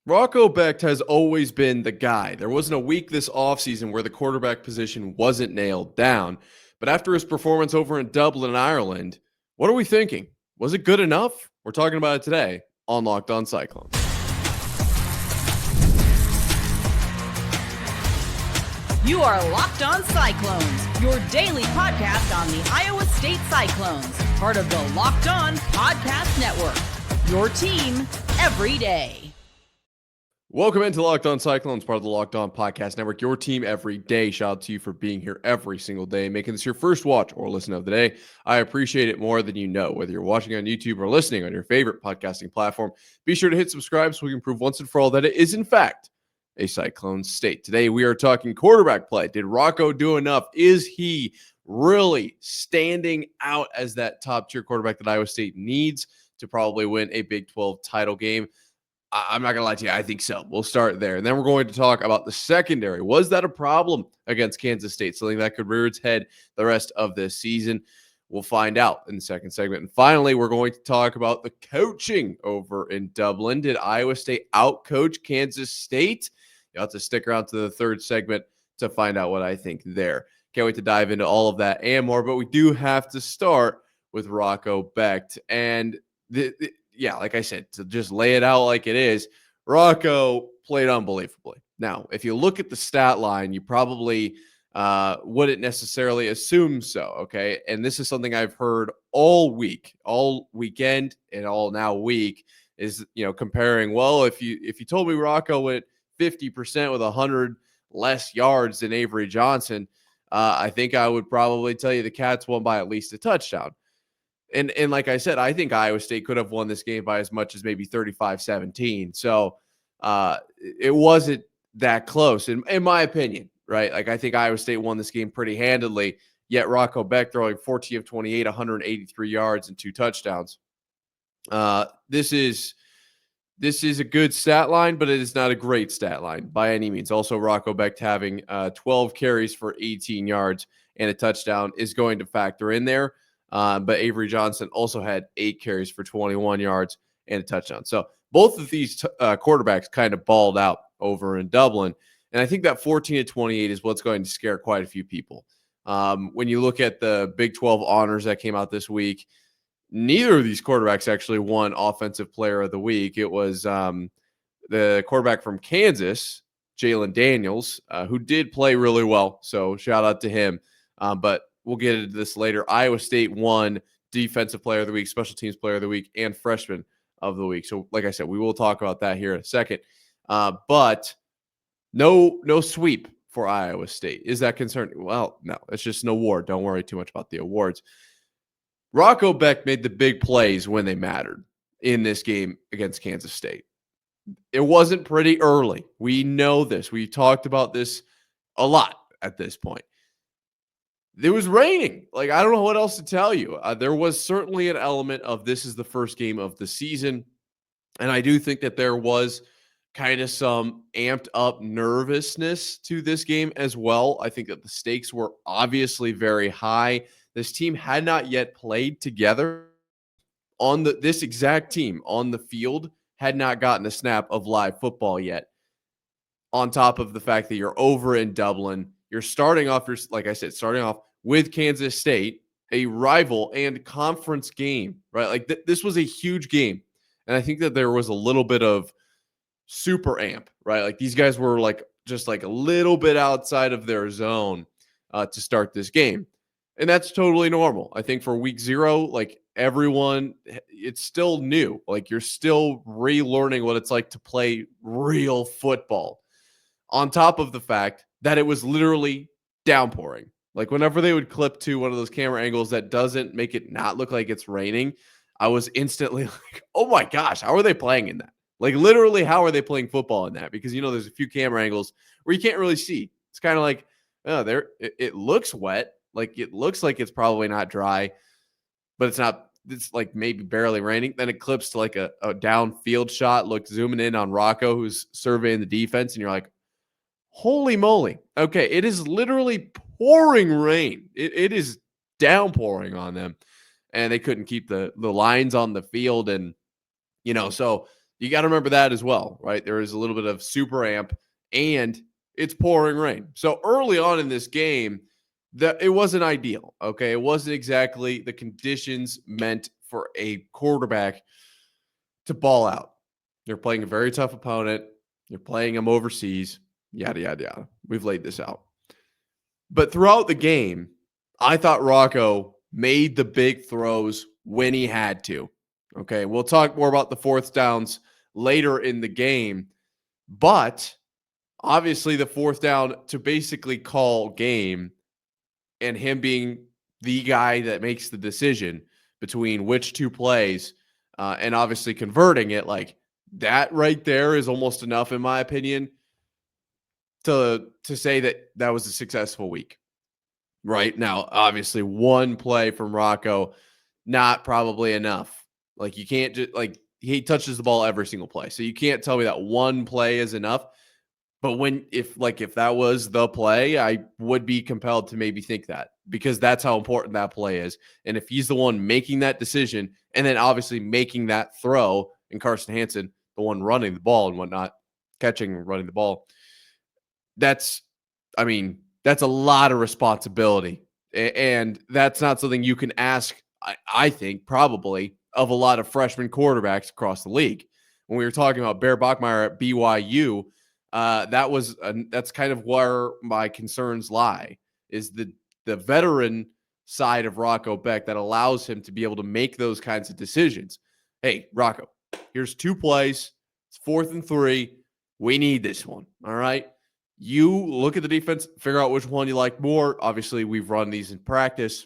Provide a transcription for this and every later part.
Rocco Becht has always been the guy. There wasn't a week this offseason where the quarterback position wasn't nailed down. But after his performance over in Dublin, Ireland, what are we thinking? Was it good enough? We're talking about it today on Locked On Cyclones. You are Locked On Cyclones, your daily podcast on the Iowa State Cyclones, part of the Locked On Podcast Network. Your team every day. Welcome into Locked On Cyclones, part of the Locked On Podcast Network, your team every day. Shout out to you for being here every single day, making this your first watch or listen of the day. I appreciate it more than you know. Whether you're watching on YouTube or listening on your favorite podcasting platform, be sure to hit subscribe so we can prove once and for all that it is, in fact, a Cyclone state. Today, we are talking quarterback play. Did Rocco do enough? Is he really standing out as that top-tier quarterback that Iowa State needs to probably win a Big 12 title game? I'm not going to lie to you. I think so. We'll start there. And then we're going to talk about the secondary. Was that a problem against Kansas State? Something that could rear its head the rest of this season? We'll find out in the second segment. And finally, we're going to talk about the coaching over in Dublin. Did Iowa State outcoach Kansas State? You'll have to stick around to the third segment to find out what I think there. Can't wait to dive into all of that and more. But we do have to start with Rocco Becht. And yeah, like I said, to just lay it out like it is, Rocco played unbelievably. Now, if you look at the stat line, you probably wouldn't necessarily assume so, okay? And this is something I've heard all week, all weekend, and all now week is, comparing, well, if you told me Rocco went 50% with 100 less yards than Avery Johnson, I think I would probably tell you the Cats won by at least a touchdown. And like I said, I think Iowa State could have won this game by as much as maybe 35-17. So it wasn't that close, in my opinion, right? Like, I think Iowa State won this game pretty handedly, yet Rocco Becht throwing 14 of 28, 183 yards and 2 touchdowns. This is a good stat line, but it is not a great stat line by any means. Also, Rocco Becht having 12 carries for 18 yards and a touchdown is going to factor in there. But Avery Johnson also had 8 carries for 21 yards and a touchdown. So both of these quarterbacks kind of balled out over in Dublin. And I think that 14 to 28 is what's going to scare quite a few people. When you look at the Big 12 honors that came out this week, neither of these quarterbacks actually won Offensive Player of the Week. It was the quarterback from Kansas, Jalen Daniels, who did play really well. So shout out to him. But we'll get into this later. Iowa State won Defensive Player of the Week, Special Teams Player of the Week, and Freshman of the Week. So, like I said, we will talk about that here in a second. But no sweep for Iowa State. Is that concerning? Well, no. It's just an award. Don't worry too much about the awards. Rocco Becht made the big plays when they mattered in this game against Kansas State. It wasn't pretty early. We know this. We talked about this a lot at this point. It was raining. Like, I don't know what else to tell you. There was certainly an element of this is the first game of the season. And I do think that there was kind of some amped up nervousness to this game as well. I think that the stakes were obviously very high. This team had not yet played together on this exact team on the field, had not gotten a snap of live football yet. On top of the fact that you're over in Dublin, you're starting off with Kansas State, a rival and conference game, right? Like this was a huge game. And I think that there was a little bit of super amp, right? Like these guys were just a little bit outside of their zone to start this game. And that's totally normal. I think for week 0, like everyone, it's still new. Like you're still relearning what it's like to play real football. On top of the fact that it was literally downpouring. Like whenever they would clip to one of those camera angles that doesn't make it not look like it's raining, I was instantly like, oh my gosh, how are they playing in that? Like literally, how are they playing football in that? Because, there's a few camera angles where you can't really see. It's kind of like, it looks wet. Like it looks like it's probably not dry, but it's not. It's like maybe barely raining. Then it clips to like a downfield shot, zooming in on Rocco, who's surveying the defense, and you're like, holy moly. Okay, it is literally pouring rain. It is downpouring on them, and they couldn't keep the lines on the field. And, so You got to remember that as well, right? There is a little bit of super amp and it's pouring rain. So early on in this game, it wasn't ideal. Okay. It wasn't exactly the conditions meant for a quarterback to ball out. You're playing a very tough opponent. You're playing them overseas, yada, yada, yada. We've laid this out. But throughout the game, I thought Rocco made the big throws when he had to. Okay. We'll talk more about the fourth downs later in the game. But obviously, the fourth down to basically call game and him being the guy that makes the decision between which two plays and obviously converting it, like that right there is almost enough, in my opinion, to say that that was a successful week. Right now, obviously, one play from Rocco, not probably enough. Like you can't just he touches the ball every single play, so you can't tell me that one play is enough. But if that was the play, I would be compelled to maybe think that, because that's how important that play is. And if he's the one making that decision and then obviously making that throw, and Carson Hansen, the one running the ball and whatnot, catching and running the ball, that's a lot of responsibility. And that's not something you can ask, I think, probably of a lot of freshman quarterbacks across the league. When we were talking about Bear Bachmeier at BYU, that's kind of where my concerns lie, is the veteran side of Rocco Becht that allows him to be able to make those kinds of decisions. Hey, Rocco, here's 2 plays. It's 4th and 3. We need this one. All right. You look at the defense, figure out which one you like more. Obviously, we've run these in practice.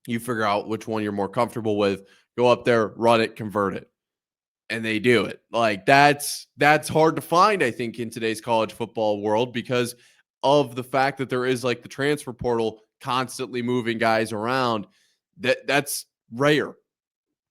You figure out which one you're more comfortable with. Go up there, run it, convert it. And they do it. Like that's hard to find, I think, in today's college football world, because of the fact that there is like the transfer portal constantly moving guys around. That's rare.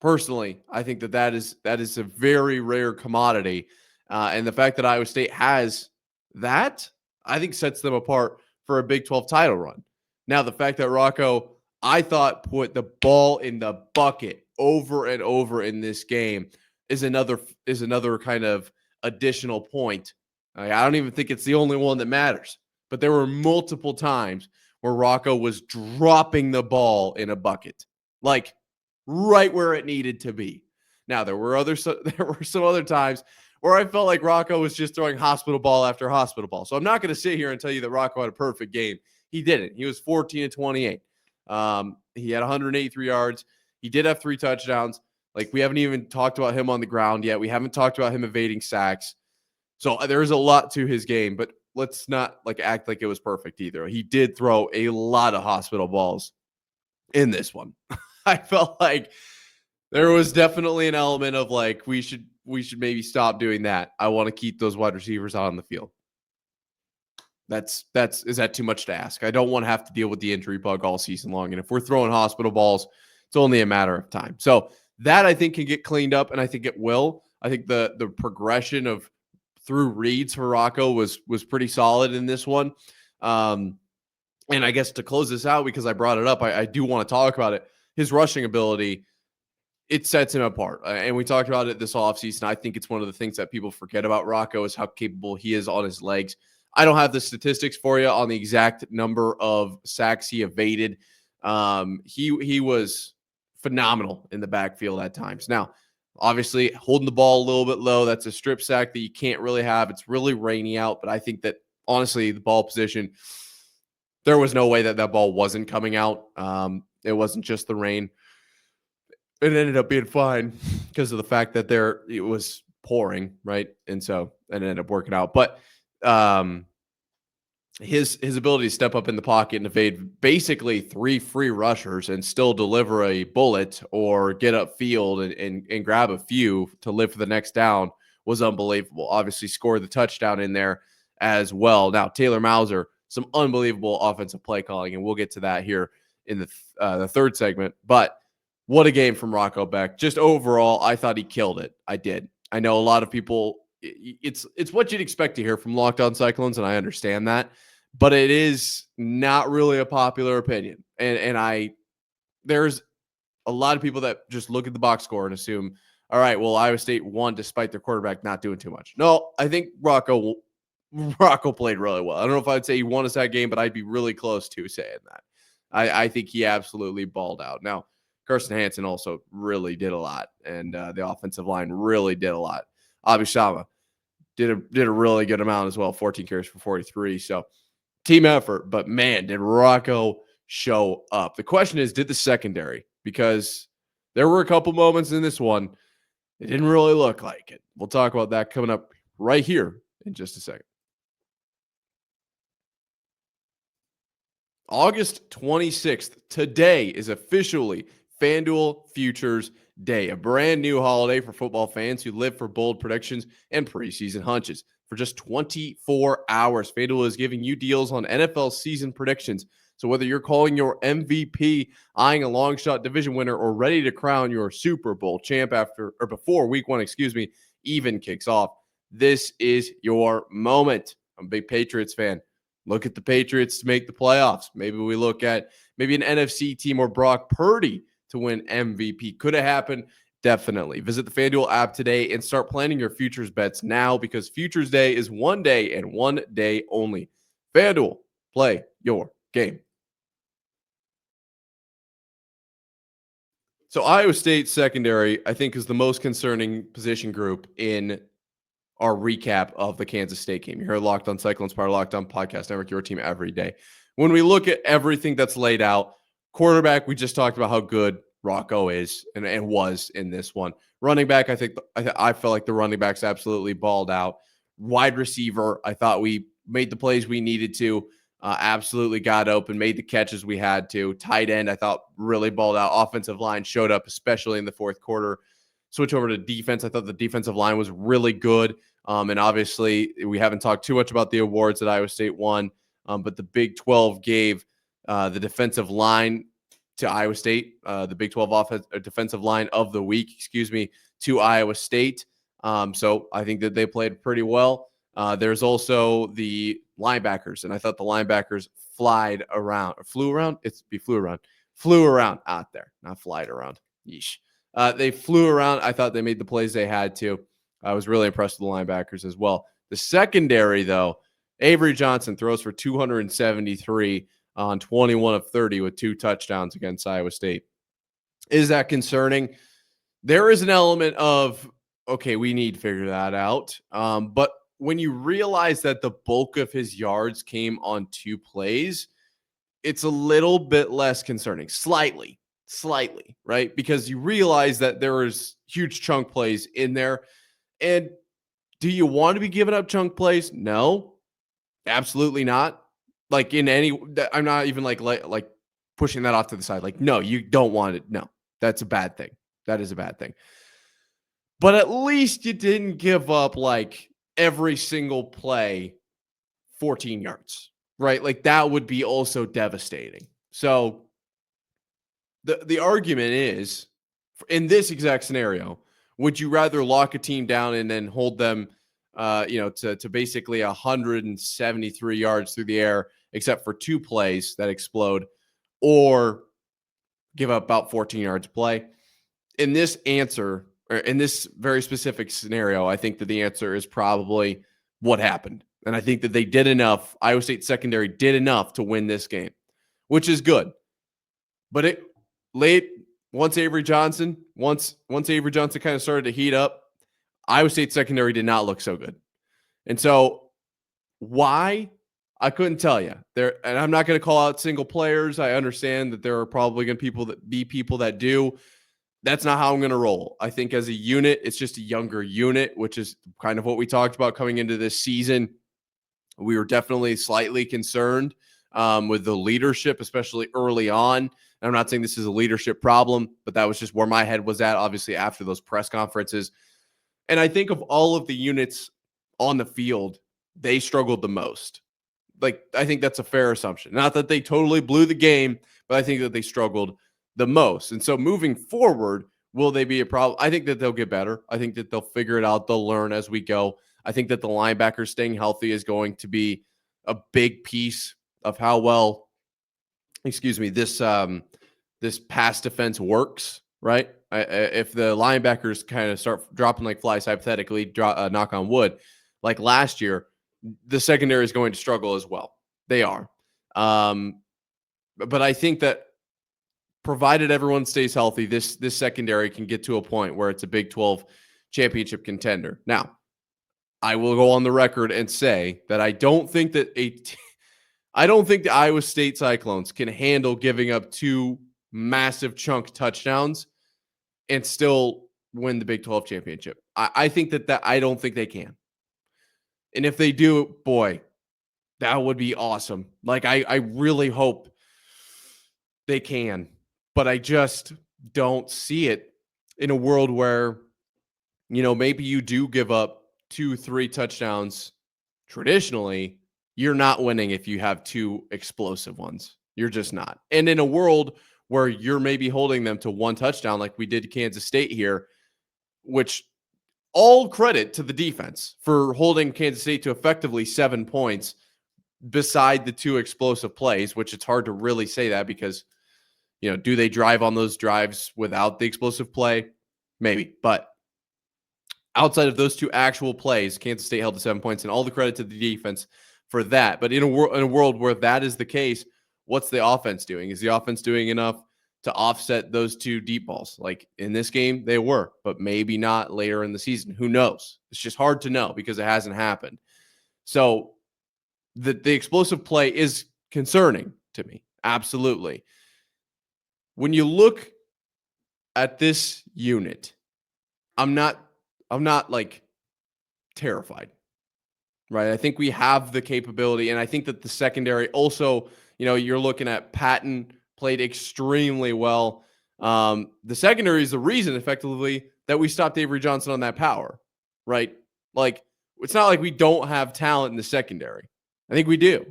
Personally, I think that is a very rare commodity. And the fact that Iowa State has that, I think, sets them apart for a Big 12 title run. Now, the fact that Rocco, I thought, put the ball in the bucket over and over in this game is another kind of additional point. I don't even think it's the only one that matters, but there were multiple times where Rocco was dropping the ball in a bucket, like right where it needed to be. Now, there were some other times where I felt like Rocco was just throwing hospital ball after hospital ball. So I'm not going to sit here and tell you that Rocco had a perfect game. He didn't. He was 14-28. He had 183 yards. He did have 3 touchdowns. Like, we haven't even talked about him on the ground yet. We haven't talked about him evading sacks. So there's a lot to his game, but let's not act like it was perfect either. He did throw a lot of hospital balls in this one. I felt like there was definitely an element of we should maybe stop doing that. I want to keep those wide receivers on the field. Is that too much to ask? I don't want to have to deal with the injury bug all season long. And if we're throwing hospital balls, it's only a matter of time. So that, I think, can get cleaned up, and I think it will. I think the progression of through reads for Rocco was pretty solid in this one. And I guess to close this out, because I brought it up, I do want to talk about it. His rushing ability, it sets him apart. And we talked about it this offseason. I think it's one of the things that people forget about Rocco is how capable he is on his legs. I don't have the statistics for you on the exact number of sacks he evaded. He was phenomenal in the backfield at times. Now, obviously, holding the ball a little bit low, that's a strip sack that you can't really have. It's really rainy out, but I think that, honestly, the ball position, there was no way that ball wasn't coming out. It wasn't just the rain. It ended up being fine because of the fact that it was pouring, right? And so it ended up working out. But his ability to step up in the pocket and evade basically 3 free rushers and still deliver a bullet or get upfield and grab a few to live for the next down was unbelievable. Obviously scored the touchdown in there as well. Now, Taylor Mauser, some unbelievable offensive play calling, and we'll get to that here in the third segment. But what a game from Rocco Becht. Just overall, I thought he killed it. I did. I know a lot of people, it's what you'd expect to hear from Locked On Cyclones, and I understand that. But it is not really a popular opinion. And there's a lot of people that just look at the box score and assume, all right, well, Iowa State won despite their quarterback not doing too much. No, I think Rocco played really well. I don't know if I'd say he won us that game, but I'd be really close to saying that. I think he absolutely balled out. Now, Carson Hansen also really did a lot, and the offensive line really did a lot. Abishama did a really good amount as well, 14 carries for 43. So team effort, but man, did Rocco show up. The question is, did the secondary? Because there were a couple moments in this one, it didn't really look like it. We'll talk about that coming up right here in just a second. August 26th, today is officially FanDuel Futures Day, a brand new holiday for football fans who live for bold predictions and preseason hunches. For just 24 hours, FanDuel is giving you deals on NFL season predictions. So whether you're calling your MVP, eyeing a long shot division winner, or ready to crown your Super Bowl champ before week one, even kicks off, this is your moment. I'm a big Patriots fan. Look at the Patriots to make the playoffs. Maybe we look at an NFC team or Brock Purdy to win MVP. Could it happen? Definitely. Visit the FanDuel app today and start planning your futures bets now, because Futures Day is one day and one day only. FanDuel, play your game. So Iowa State secondary, I think, is the most concerning position group in our recap of the Kansas State game. You're here Locked On Cyclones, part of Locked On Podcast Network, your team every day. When we look at everything that's laid out, quarterback, we just talked about how good Rocco is and was in this one. Running back, I felt like the running backs absolutely balled out. Wide receiver, I thought we made the plays we needed to, absolutely got open, made the catches we had to. Tight end, I thought really balled out. Offensive line showed up, especially in the fourth quarter. Switch over to defense. I thought the defensive line was really good. And obviously, we haven't talked too much about the awards that Iowa State won, but the Big 12 gave the defensive line to Iowa State, the Big 12 defensive line of the week, to Iowa State. So I think that they played pretty well. There's also the linebackers, and I thought the linebackers flew around out there, not flied around. Yeesh. They flew around. I thought they made the plays they had to. I was really impressed with the linebackers as well. The secondary, though, Avery Johnson throws for 273 on 21 of 30 with 2 touchdowns against Iowa State. Is that concerning? There is an element of, okay, we need to figure that out. But when you realize that the bulk of his yards came on 2 plays, it's a little bit less concerning. Slightly, right? Because you realize that there is huge chunk plays in there. And do you want to be giving up chunk plays? No, absolutely not. Like in any, I'm not even like pushing that off to the side. Like, no, you don't want it. No, that's a bad thing. That is a bad thing. But at least you didn't give up like every single play 14 yards, right? Like that would be also devastating. So the argument is, in this exact scenario, would you rather lock a team down and then hold them, to basically 173 yards through the air, except for 2 plays that explode, or give up about 14 yards play? In this answer, or in this very specific scenario, I think that the answer is probably what happened. And I think that they did enough. Iowa State secondary did enough to win this game, which is good. But once Avery Johnson kind of started to heat up, Iowa State secondary did not look so good. And so why? I couldn't tell you. And I'm not going to call out single players. I understand that there are probably going to be people that do. That's not how I'm going to roll. I think as a unit, it's just a younger unit, which is kind of what we talked about coming into this season. We were definitely slightly concerned with the leadership, especially early on. And I'm not saying this is a leadership problem, but that was just where my head was at, obviously, after those press conferences. And I think of all of the units on the field, they struggled the most. Like, I think that's a fair assumption. Not that they totally blew the game, but I think that they struggled the most. And so moving forward, will they be a problem? I think that they'll get better. I think that they'll figure it out. They'll learn as we go. I think that the linebackers staying healthy is going to be a big piece of how well, this pass defense works, right? If the linebackers kind of start dropping like flies, hypothetically, knock on wood, like last year, the secondary is going to struggle as well. They are. But I think that provided everyone stays healthy, this secondary can get to a point where it's a Big 12 championship contender. Now, I will go on the record and say that I don't think that the Iowa State Cyclones can handle giving up 2 massive chunk touchdowns and still win the Big 12 championship. I think that I don't think they can. And if they do, boy, that would be awesome. Like, I really hope they can, but I just don't see it in a world where, maybe you do give up 2-3 touchdowns. Traditionally, you're not winning if you have 2 explosive ones. You're just not. And in a world where you're maybe holding them to 1 touchdown like we did to Kansas State here, which all credit to the defense for holding Kansas State to effectively 7 points beside the 2 explosive plays, which it's hard to really say that because, do they drive on those drives without the explosive play? Maybe. But outside of those 2 actual plays, Kansas State held to 7 points, and all the credit to the defense for that. But in a world where that is the case, what's the offense doing? Is the offense doing enough to offset those 2 deep balls? Like in this game, they were, but maybe not later in the season. Who knows? It's just hard to know because it hasn't happened. So the explosive play is concerning to me. Absolutely. When you look at this unit, I'm not like terrified, right? I think we have the capability, and I think that the secondary also, you're looking at Patton played extremely well. The secondary is the reason effectively that we stopped Avery Johnson on that power, right? Like, it's not like we don't have talent in the secondary. I think we do.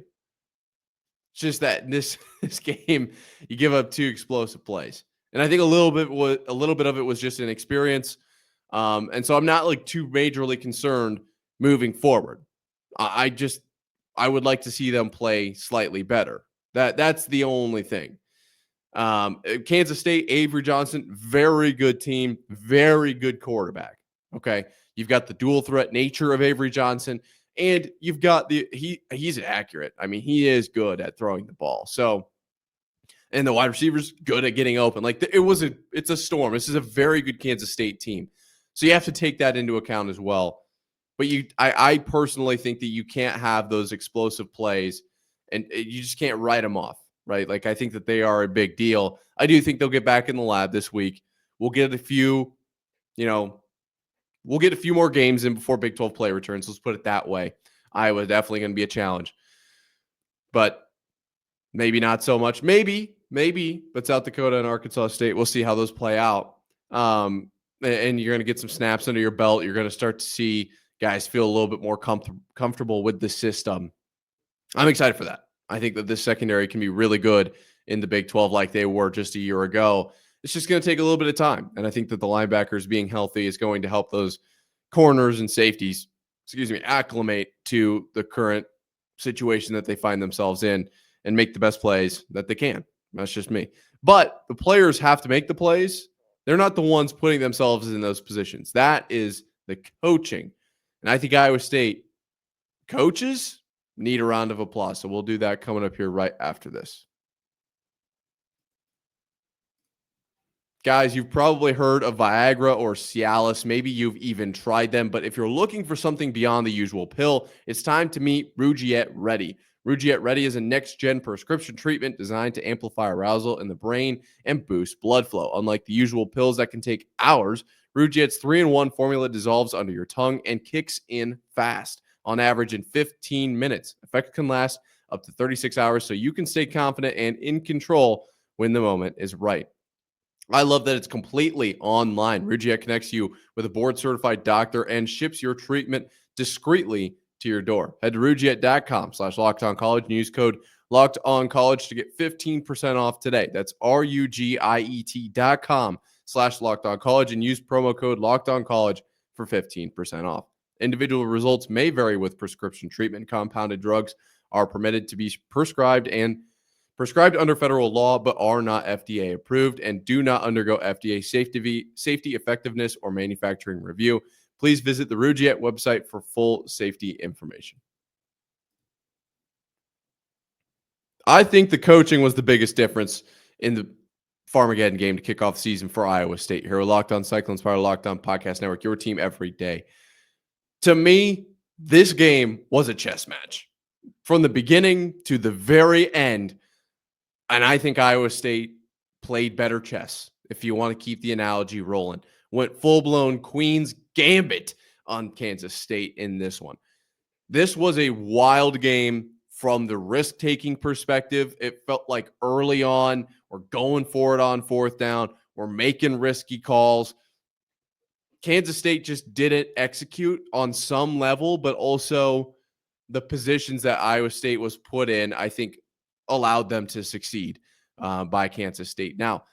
It's just that in this game, you give up 2 explosive plays. And I think a little bit of it was just inexperience. And so I'm not like too majorly concerned moving forward. I would like to see them play slightly better. That's the only thing. Kansas State, Avery Johnson, very good team, very good quarterback. Okay. You've got the dual threat nature of Avery Johnson, and you've got he's accurate. I mean, he is good at throwing the ball. So, and the wide receivers good at getting open. Like it's a storm. This is a very good Kansas State team. So you have to take that into account as well. But I personally think that you can't have those explosive plays and you just can't write them off, right? Like, I think that they are a big deal. I do think they'll get back in the lab this week. We'll get a few more games in before Big 12 play returns. Let's put it that way. Iowa definitely going to be a challenge, but maybe not so much. Maybe, but South Dakota and Arkansas State, we'll see how those play out. And you're going to get some snaps under your belt. You're going to start to see guys feel a little bit more comfortable with the system. I'm excited for that. I think that this secondary can be really good in the Big 12 like they were just a year ago. It's just going to take a little bit of time. And I think that the linebackers being healthy is going to help those corners and safeties, acclimate to the current situation that they find themselves in and make the best plays that they can. That's just me. But the players have to make the plays. They're not the ones putting themselves in those positions. That is the coaching. And I think Iowa State coaches need a round of applause. So we'll do that coming up here right after this. Guys, you've probably heard of Viagra or Cialis. Maybe you've even tried them. But if you're looking for something beyond the usual pill, it's time to meet Rugiet Ready. Rugiet Ready is a next-gen prescription treatment designed to amplify arousal in the brain and boost blood flow. Unlike the usual pills that can take hours, Rugiet's 3-in-1 formula dissolves under your tongue and kicks in fast, on average in 15 minutes. Effect can last up to 36 hours, so you can stay confident and in control when the moment is right. I love that it's completely online. Rugiet connects you with a board-certified doctor and ships your treatment discreetly to your door. Head to rugiet.com/lockedoncollege and use code LOCKEDONCollege to get 15% off today. That's rugiet.com/lockedoncollege and use promo code LOCKEDONCollege for 15% off. Individual results may vary with prescription treatment. Compounded drugs are permitted to be prescribed and prescribed under federal law, but are not FDA approved and do not undergo FDA safety effectiveness or manufacturing review. Please visit the Rugiet website for full safety information. I think the coaching was the biggest difference in the Farmageddon game to kick off the season for Iowa State. Here, Locked On Cyclones, part of Locked On Podcast Network, your team every day. To me, this game was a chess match from the beginning to the very end. And I think Iowa State played better chess, if you want to keep the analogy rolling. Went full-blown Queen's Gambit on Kansas State in this one. This was a wild game from the risk-taking perspective. It felt like early on, we're going for it on fourth down. We're making risky calls. Kansas State just didn't execute on some level, but also the positions that Iowa State was put in, I think, allowed them to succeed by Kansas State. Now,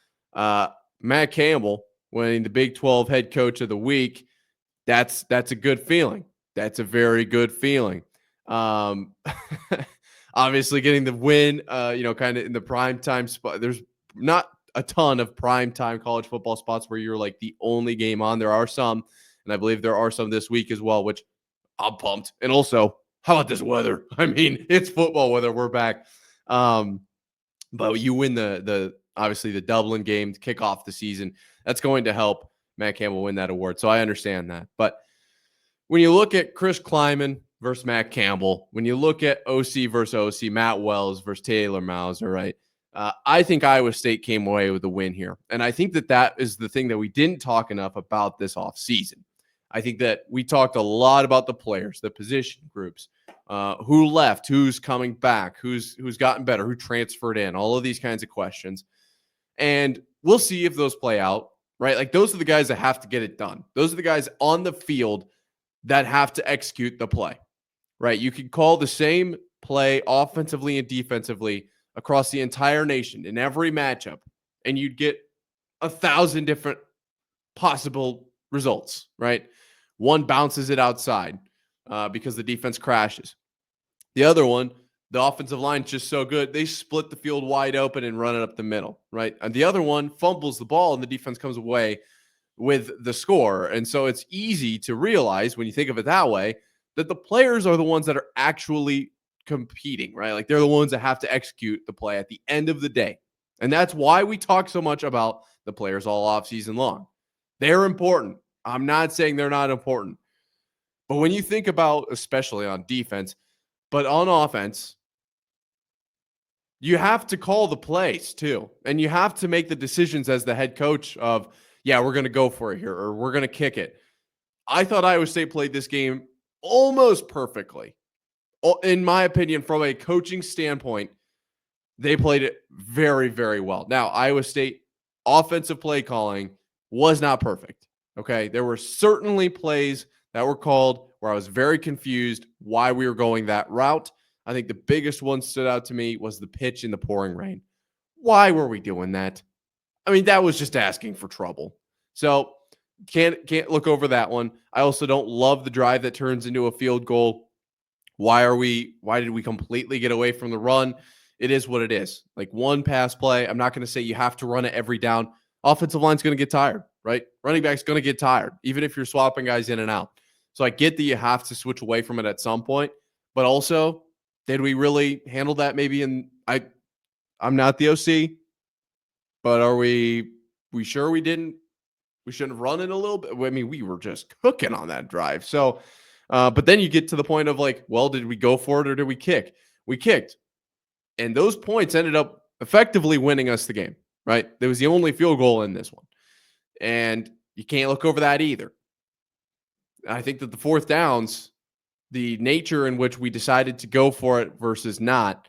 Matt Campbell winning the Big 12 head coach of the week, that's a good feeling. That's a very good feeling. Obviously getting the win, kind of in the primetime spot. There's not a ton of primetime college football spots where you're like the only game on. There are some, and I believe there are some this week as well, which I'm pumped. And also, how about this weather? I mean, it's football weather. We're back. But you win the obviously the Dublin game to kick off the season. That's going to help Matt Campbell win that award. So I understand that. But when you look at Chris Kleiman versus Matt Campbell, when you look at OC versus OC, Matt Wells versus Taylor Mauser, right? I think Iowa State came away with a win here. And I think that is the thing that we didn't talk enough about this offseason. I think that we talked a lot about the players, the position groups, who left, who's coming back, who's gotten better, who transferred in, all of these kinds of questions. And we'll see if those play out, right? Like those are the guys that have to get it done. Those are the guys on the field that have to execute the play, right? You can call the same play offensively and defensively across the entire nation in every matchup, and you'd get 1,000 different possible results, right? One bounces it outside because the defense crashes. The other one, the offensive line is just so good, they split the field wide open and run it up the middle, right? And the other one fumbles the ball and the defense comes away with the score. And so it's easy to realize when you think of it that way, that the players are the ones that are actually competing, right? Like they're the ones that have to execute the play at the end of the day. And that's why we talk so much about the players all off season long. They're important. I'm not saying they're not important. But when you think about, especially on defense, but on offense, you have to call the plays too. And you have to make the decisions as the head coach of, yeah, we're going to go for it here, or we're going to kick it. I thought Iowa State played this game almost perfectly. In my opinion, from a coaching standpoint, they played it very, very well. Now, Iowa State offensive play calling was not perfect. Okay. There were certainly plays that were called where I was very confused why we were going that route. I think the biggest one stood out to me was the pitch in the pouring rain. Why were we doing that? I mean, that was just asking for trouble. So can't look over that one. I also don't love the drive that turns into a field goal. Why did we completely get away from the run? It is what it is. Like one pass play. I'm not going to say you have to run it every down. Offensive line's going to get tired, right? Running back's going to get tired, even if you're swapping guys in and out. So I get that you have to switch away from it at some point, but also, did we really handle that maybe I'm not the OC, but are we sure we didn't? We shouldn't have run it a little bit. I mean, we were just cooking on that drive. So, but then you get to the point of like, well, did we go for it or did we kick? We kicked. And those points ended up effectively winning us the game, right? There was the only field goal in this one. And you can't look over that either. I think that the fourth downs, the nature in which we decided to go for it versus not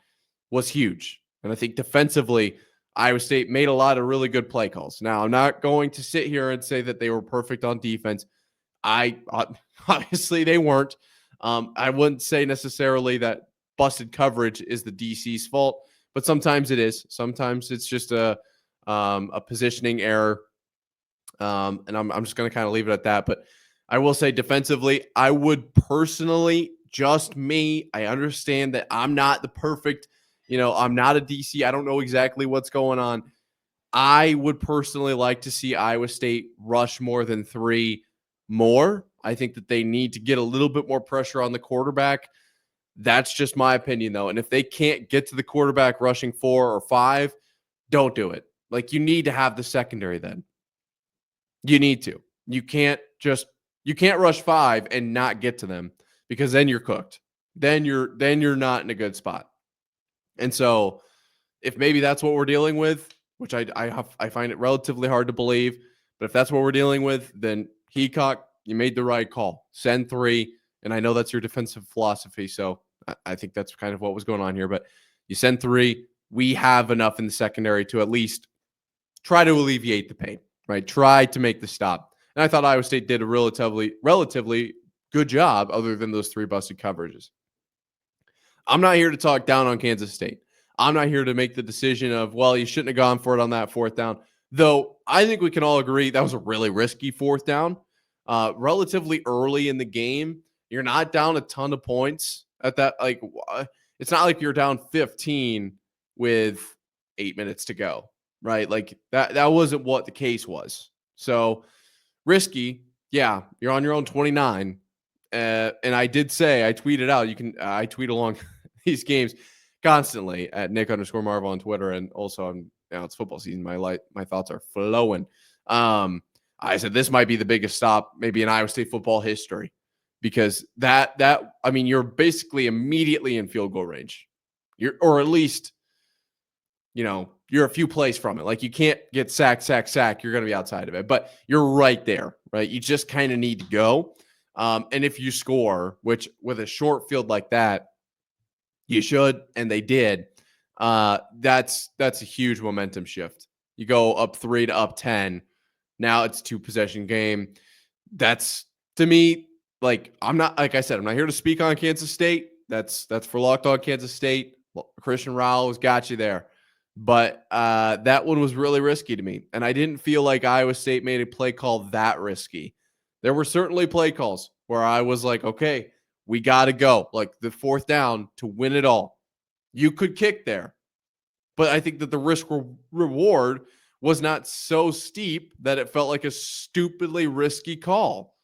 was huge. And I think defensively, Iowa State made a lot of really good play calls. Now, I'm not going to sit here and say that they were perfect on defense. Obviously they weren't. I wouldn't say necessarily that busted coverage is the DC's fault, but sometimes it is. Sometimes it's just a positioning error. And I'm just going to kind of leave it at that. But I will say defensively, I would personally, just me, I understand that I'm not the perfect, I'm not a DC. I don't know exactly what's going on. I would personally like to see Iowa State rush more than 3 more. I think that they need to get a little bit more pressure on the quarterback. That's just my opinion, though. And if they can't get to the quarterback rushing 4 or 5, don't do it. Like, you need to have the secondary then. You need to. You can't rush 5 and not get to them, because then you're cooked. Then you're not in a good spot. And so if maybe that's what we're dealing with, which I find it relatively hard to believe, but if that's what we're dealing with, then Heacock, you made the right call. Send 3, and I know that's your defensive philosophy, so I think that's kind of what was going on here. But you send 3. We have enough in the secondary to at least try to alleviate the pain, right? Try to make the stop. And I thought Iowa State did a relatively good job, other than those 3 busted coverages. I'm not here to talk down on Kansas State. I'm not here to make the decision of, well, you shouldn't have gone for it on that 4th down. Though I think we can all agree that was a really risky 4th down. Relatively early in the game. You're not down a ton of points at that. Like, it's not like you're down 15 with 8 minutes to go, right? Like that wasn't what the case was. So risky. Yeah, you're on your own 29. And I did say, I tweeted out, I tweet along these games constantly at Nick_Marvel on Twitter. And also it's football season. My thoughts are flowing. I said, this might be the biggest stop maybe in Iowa State football history, because you're basically immediately in field goal range. Or at least, you're a few plays from it. Like, you can't get sack. You're going to be outside of it, but you're right there, right? You just kind of need to go. And if you score, which with a short field like that, you should, and they did, that's a huge momentum shift. You go up 3 to up 10. Now it's 2-possession game. That's, to me, like, I'm not here to speak on Kansas State. That's for Locked On Kansas State. Christian Rowell has got you there. But that one was really risky to me. And I didn't feel like Iowa State made a play call that risky. There were certainly play calls where I was like, okay, we got to go. Like, the 4th down to win it all. You could kick there. But I think that the risk reward was not so steep that it felt like a stupidly risky call,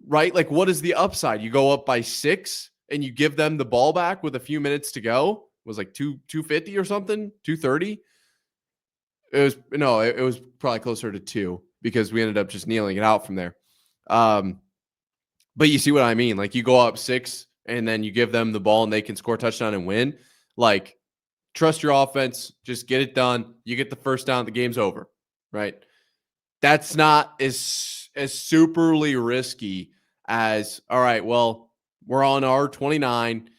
right? Like, what is the upside? You go up by 6 and you give them the ball back with a few minutes to go. It was like 250 or something, 230. It was probably closer to 2, because we ended up just kneeling it out from there. But you see what I mean? Like, you go up 6 and then you give them the ball and they can score a touchdown and win. Like, trust your offense. Just get it done. You get the 1st down. The game's over, right? That's not as superly risky as, all right, well, we're on our 29.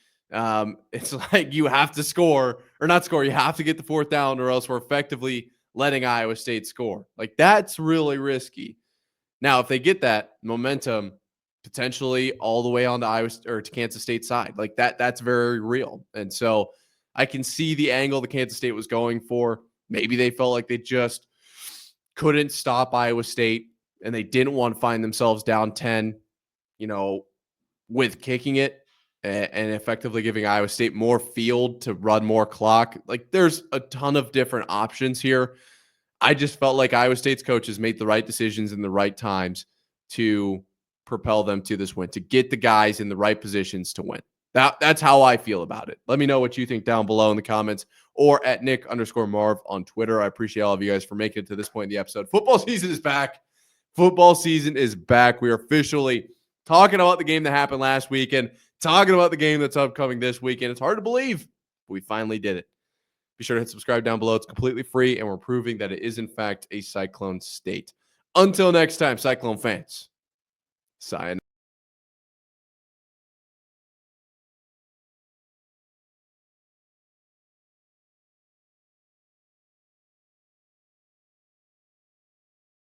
It's like you have to score, or not score. You have to get the 4th down, or else we're effectively letting Iowa State score. Like, that's really risky. Now, if they get that momentum, potentially all the way on to Kansas State side, like that's very real. And so I can see the angle that Kansas State was going for. Maybe they felt like they just couldn't stop Iowa State, and they didn't want to find themselves down 10, with kicking it and effectively giving Iowa State more field to run more clock. Like, there's a ton of different options here. I just felt like Iowa State's coaches made the right decisions in the right times to propel them to this win, to get the guys in the right positions to win. That's how I feel about it. Let me know what you think down below in the comments, or at Nick_Marv on Twitter. I appreciate all of you guys for making it to this point in the episode. Football season is back. Football season is back. We are officially talking about the game that happened last weekend, talking about the game that's upcoming this weekend. It's hard to believe, but we finally did it. Be sure to hit subscribe down below. It's completely free, and we're proving that it is, in fact, a Cyclone state. Until next time, Cyclone fans, sayonara.